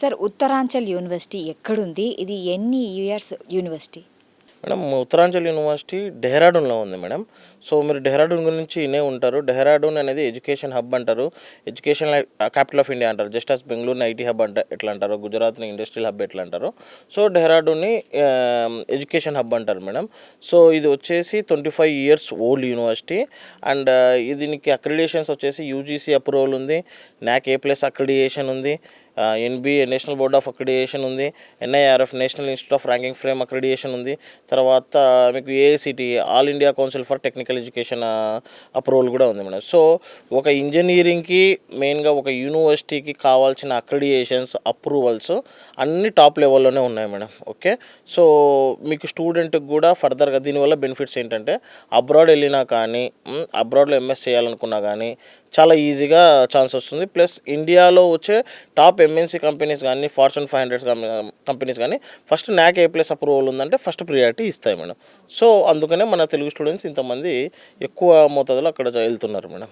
Sir Uttaranchal university ఎక్కడుంది? ఇది ఎన్ని years university? Madam Uttaranchal university డెహ్రాడూన్లో ఉంది మేడం. సో మీరు డెహ్రాడూన్ గురించి వినే ఉంటారు. డెహ్రాడూన్ అనేది ఎడ్యుకేషన్ హబ్ అంటారు, ఎడ్యుకేషన్ క్యాపిటల్ ఆఫ్ ఇండియా అంటారు. జస్ట్ as బెంగళూరుని ఐటీ హబ్ అంటే ఎట్లా అంటారో, గుజరాత్ని ఇండస్ట్రియల్ హబ్ ఎట్లా అంటారో, సో డెహ్రాడూన్ని ఎడ్యుకేషన్ హబ్ అంటారు మేడం. సో ఇది వచ్చేసి 25 years ఓల్డ్ యూనివర్సిటీ. అండ్ దీనికి అక్రిడేషన్స్ వచ్చేసి యూజీసీ అప్రూవల్ ఉంది, NAC A+ అక్రిడియేషన్ ఉంది, NBA national board of accreditation ఉంది, NIRF national institute of ranking frame accreditation ఉంది. తర్వాత మీకు AICTE all India council for technical education approval కూడా ఉంది మేడం. సో ఒక ఇంజనీరింగ్కి మెయిన్గా ఒక యూనివర్సిటీకి కావాల్సిన అక్రిడియేషన్స్ అప్రూవల్స్ అన్ని టాప్ లెవెల్లోనే ఉన్నాయి మేడం. ఓకే, సో మీకు స్టూడెంట్కి కూడా ఫర్దర్గా దీనివల్ల బెనిఫిట్స్ ఏంటంటే అబ్రాడ్ వెళ్ళినా కానీ, అబ్రాడ్లో MS చేయాలనుకున్నా కానీ చాలా ఈజీగా ఛాన్స్ వస్తుంది. ప్లస్ ఇండియాలో వచ్చే టాప్ MNC కంపెనీస్ కానీ, Fortune 500 కంపెనీస్ కానీ ఫస్ట్ NAC A+ అప్రూవల్ ఉందంటే ఫస్ట్ ప్రియారిటీ ఇస్తాయి మేడం. సో అందుకనే మన తెలుగు స్టూడెంట్స్ ఇంతమంది ఎక్కువ మోతాదులో అక్కడ వెళ్తున్నారు మేడం.